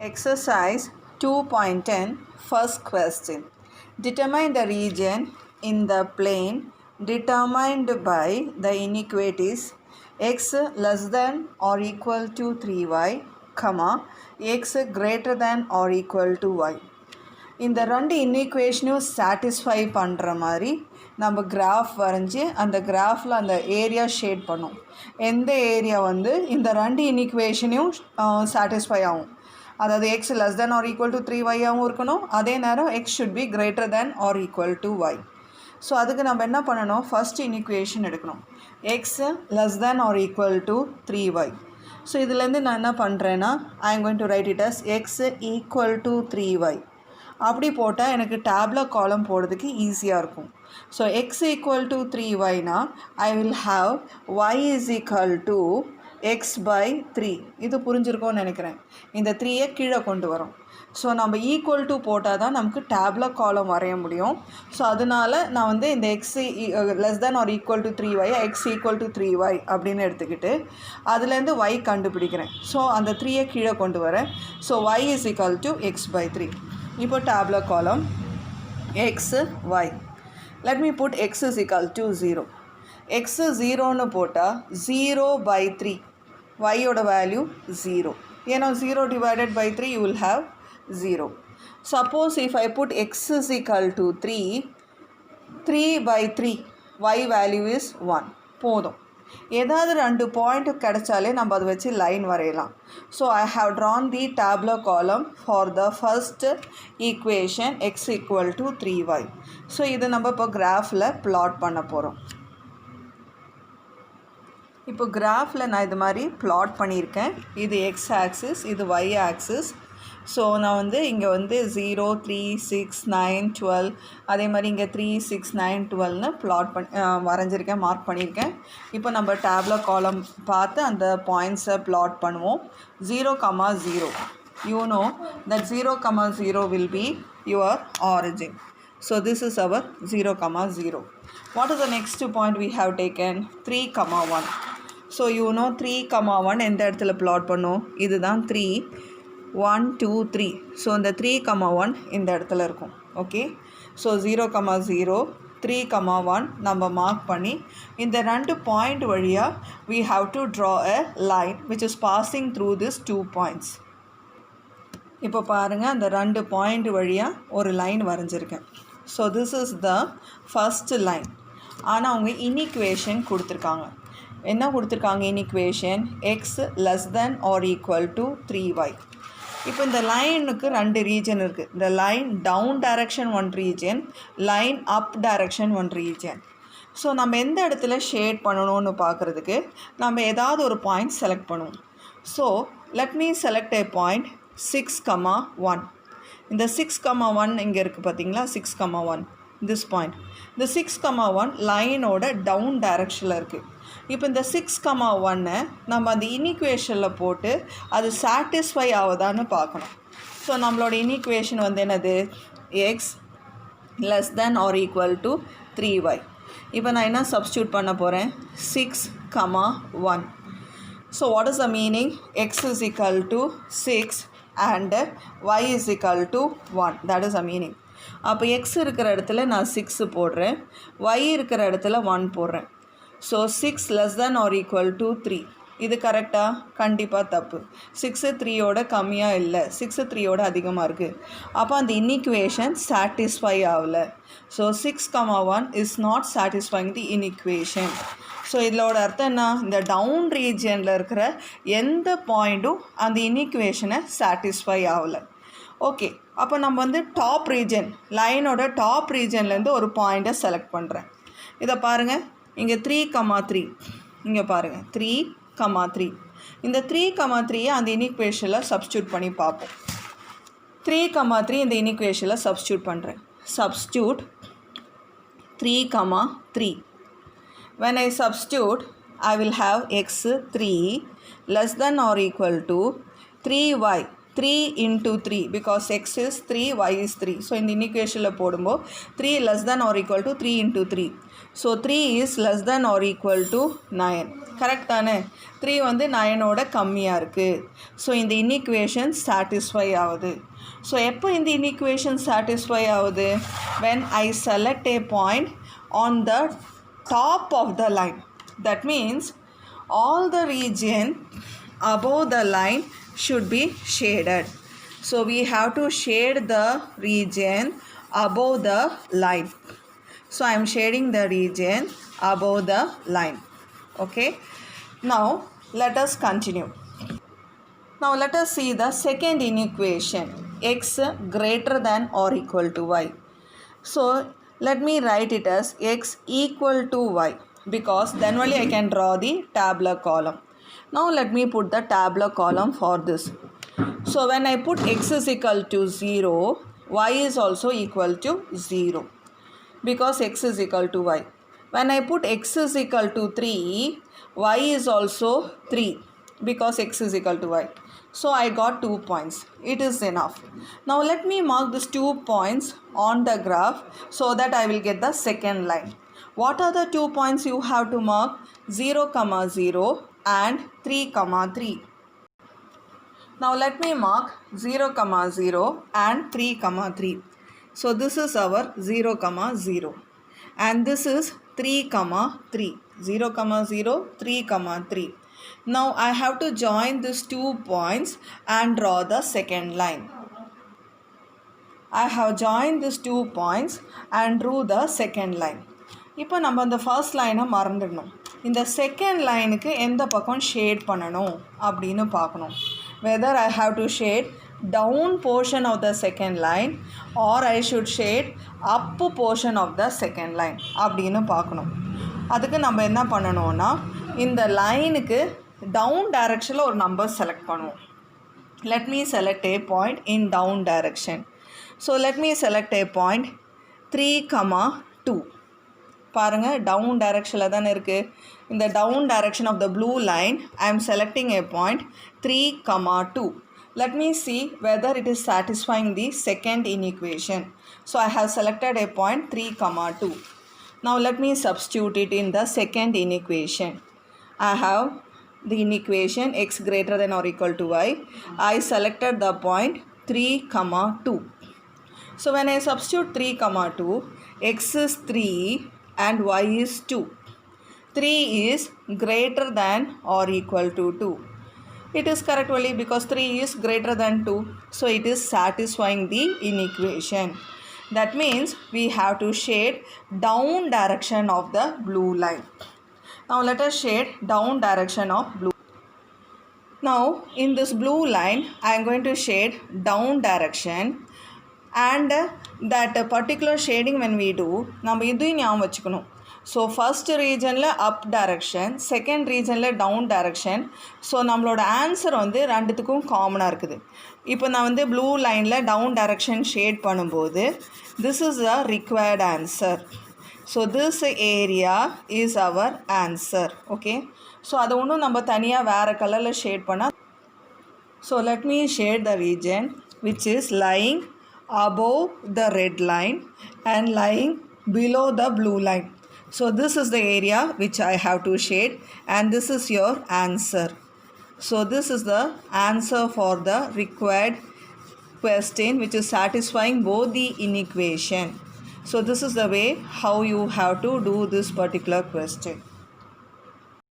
Exercise 2.10 First question. Determine the region in the plane determined by the inequalities x less than or equal to 3y, x greater than or equal to y. இந்த ரெண்டு இன்இக்வேஷனும் satisfy பண்ணுற மாதிரி நம்ம graph வரைஞ்சி அந்த கிராஃபில் அந்த area shade பண்ணும். எந்த ஏரியா இந்த ரெண்டு இன்இக்வேஷனையும் சாட்டிஸ்ஃபை ஆகும். அதாவது x less than or equal to 3y இருக்கணும். அதே நேரம் x should be greater than or equal to y. So அதுக்கு நம்ம என்ன பண்ணணும், ஃபஸ்ட் இன்இக்வேஷன் எடுக்கணும். X less than or equal to 3y. So இதுலேருந்து நான் என்ன பண்ணுறேன்னா, I am going to write it as x equal to 3y. அப்படி போட்டால் எனக்கு டேப்லர் காலம் போடுறதுக்கு ஈஸியாக இருக்கும். ஸோ எக்ஸ் ஈக்குவல் டு 3yனா I will have Y is equal to x by 3. இது புரிஞ்சிருக்கோன்னு நினைக்கிறேன். இந்த 3யை கீழே கொண்டு வரோம். ஸோ நம்ம ஈக்குவல் டு போட்டால் தான் நமக்கு டேப்லர் காலம் வரைய முடியும். ஸோ அதனால் நான் இந்த X less than or equal to 3y X equal to 3y அப்படின்னு எடுத்துக்கிட்டு அதுலேருந்து ஒய் கண்டுபிடிக்கிறேன். ஸோ அந்த 3யை கீழே கொண்டு வரேன். So y is equal to x by 3. இப்போ tabular column x y. Let me put x is equal to 0. X 0ன்னு போட்டால் 0 by 3, ஒய்யோட வேல்யூ 0. ஏன்னா 0 divided by 3 you will have 0. Suppose if I put x is equal to 3 by 3, y value is 1. போதும். ஏதாவது ரெண்டு point கிடைச்சாலே நம்ம அதை வச்சு லைன் வரையலாம். So I have drawn the tabular column for the first equation x equal to 3y. ஸோ இது நம்ம இப்போ கிராஃபில் பிளாட் பண்ண போகிறோம். இப்போ கிராஃபில் நான் இது மாதிரி பிளாட் பண்ணியிருக்கேன். இது எக்ஸ் ஆக்சிஸ், இது ஒய் ஆக்சிஸ். ஸோ நான் இங்கே 0, 3, 6, 9, 12 அதே மாதிரி இங்கே 3, 6, 9, 12ன்னு பிளாட் வரைஞ்சிருக்கேன், மார்க் பண்ணியிருக்கேன். இப்போ நம்ம டேப்லர் காலம் பார்த்து அந்த பாயிண்ட்ஸை பிளாட் பண்ணுவோம். 0, 0. You know that 0, 0 will be your origin. So this is our 0, 0. What is the next point we have taken? 3, 1. So you know 3, 1 எந்த இடத்துல பிளாட் பண்ணும்? இதுதான் 3, 1, 2, 3. ஸோ இந்த 3, 1 இந்த இடத்துல இருக்கும். ஓகே, ஸோ 0, 0, 3, 1 நம்ம மார்க் பண்ணி இந்த ரெண்டு பாயிண்ட் வழியாக we have to draw a line which is passing through these 2 points. இப்போ பாருங்கள், அந்த ரெண்டு பாயிண்ட் வழியாக ஒரு லைன் வரைஞ்சிருக்கேன். So this is the first line. ஆனால் அவங்க இன்இக்வேஷன் கொடுத்துருக்காங்க. என்ன கொடுத்துருக்காங்க inequation? X less than or equal to 3y. இப்போ இந்த லைனுக்கு ரெண்டு ரீஜன் இருக்குது. இந்த line down direction one region, line up direction one region. So நம்ம எந்த இடத்துல ஷேட் பண்ணணும்னு பார்க்குறதுக்கு நம்ம ஏதாவது ஒரு பாயிண்ட் செலக்ட் பண்ணுவோம். So let me select a point 6, 1. இந்த 6, 1 இங்கே இருக்குது பார்த்தீங்களா? 6, 1 திஸ் பாயிண்ட். இந்த 6, 1 லைனோட டவுன் டைரக்ஷனில் இருக்குது. இப்போ இந்த 6, 1 நம்ம அந்த இன்இக்வேஷனில் போட்டு அது சாட்டிஸ்ஃபை ஆகுதான்னு பார்க்கணும். ஸோ நம்மளோட இன்இக்வேஷன் என்னது? X less than or equal to 3y. இப்போ நான் என்ன சப்ஸ்டியூட் பண்ண போகிறேன்? 6, 1. So what is the meaning? X is equal to 6 and y is equal to 1. that is the meaning. அப்போ x இருக்கிற இடத்துல நான் 6 போடுறேன், y இருக்கிற இடத்துல 1 போடுறேன். So 6 less than or equal to 3. இது கரெக்டாக? கண்டிப்பாக தப்பு. 6 3யோட கம்மியாக இல்லை, 6 3யோட அதிகமாக இருக்குது. அப்போ அந்த இன்இக்வேஷன் சாட்டிஸ்ஃபை ஆகலை. So 6, 1 is not satisfying the inequation. So இதோட அர்த்தம் என்ன? இந்த டவுன் ரீஜனில் இருக்கிற எந்த பாயிண்ட்டும் அந்த இன்இக்வேஷனை சாட்டிஸ்ஃபை ஆகலை. ஓகே, அப்போ நம்ம டாப் ரீஜன், லைனோட டாப் ரீஜன்லேருந்து ஒரு பாயிண்ட்டை செலக்ட் பண்ணுறேன். இதை பாருங்கள், இங்கே 3, 3. இங்கே பாருங்கள் 3, 3. இந்த 3, 3யை அந்த இன்இக்வேஷனில் சப்ஸ்டியூட் பண்ணி பார்ப்போம். 3, 3 இந்த இன்இக்வேஷனில் சப்ஸ்டியூட் பண்ணுறேன். Substitute 3, 3. When I substitute, I will have x 3 less than or equal to 3y. 3 into 3 because x is 3, y is 3. So in the equation 3 less than or equal to 3 into 3. So 3 is less than or equal to 9. Correct தானே? 3 வந்து 9ஓட கம்மியாக இருக்குது. So இந்த இன்இக்குவேஷன் satisfy ஆகுது. So எப்போ இந்த இன்இக்குவேஷன் satisfy ஆகுது? when I select a point on the top of the line. That means all the region above the line should be shaded. So we have to shade the region above the line. So I am shading the region above the line. Okay. Now let us continue. Now let us see the second inequation, x greater than or equal to y. So let me write it as x equal to y, because then only I can draw the tabular column. Now let me put the tabular column for this. So when I put x is equal to 0, y is also equal to 0, because x is equal to y. When I put x is equal to 3, y is also 3, because x is equal to y. So I got 2 points. It is enough. Now let me mark these 2 points on the graph so that I will get the second line. What are the 2 points you have to mark? 0, 0 and 3, 3. Now let me mark 0, 0 and 3, 3. So this is our 0, 0 and this is 3, 3. 0, 0, 3, 3. Now I have to join these 2 points and draw the second line. I have joined these 2 points and drew the second line. இப்போ நம்ம அந்த first லைனை மறந்துடணும். இந்த second லைனுக்கு எந்த பக்கம் shade பண்ணணும் அப்படின்னு பார்க்கணும். Whether I have to shade down portion of the second line or I should shade up portion of the second line அப்படின்னு பார்க்கணும். அதுக்கு நம்ம என்ன பண்ணணும்னா, இந்த லைனுக்கு டவுன் டைரக்ஷனில் ஒரு நம்பர் செலக்ட் பண்ணுவோம். Let me select a point in down direction. So let me select a point 3, 2. பாருங்கள், டவுன் டைரக்ஷனில் தானே இருக்குது. இந்த down direction of the blue line I am selecting a point 3, 2. Let me see whether it is satisfying the second inequation. So I have selected a point 3, 2. Now let me substitute it in the second inequation. I have the inequation x greater than or equal to y. I selected the point 3, 2. So when I substitute 3, 2, x is 3 and y is 2. 3 is greater than or equal to 2. It is correct only because 3 is greater than 2. So it is satisfying the inequation. That means we have to shade down direction of the blue line. Now let us shade down direction of blue. Now in this blue line I am going to shade down direction, and that particular shading when we do, நம்ம இதையும் ஞாபகம் வச்சுக்கணும். So first ரீஜனில் up direction, second ரீஜனில் down direction. So நம்மளோட answer வந்து ரெண்டுத்துக்கும் காமனாக இருக்குது. இப்போ நான் வந்து ப்ளூ லைனில் டவுன் டைரக்ஷன் ஷேட் பண்ணும்போது this is the required answer. So this area is our answer. Okay, so அதை ஒன்றும் நம்ம தனியாக வேறு கலரில் ஷேட் பண்ணால். So let me shade the region which is lying above the red line and lying below the blue line. So this is the area which I have to shade, and this is your answer. So this is the answer for the required question which is satisfying both the inequation. So this is the way how you have to do this particular question.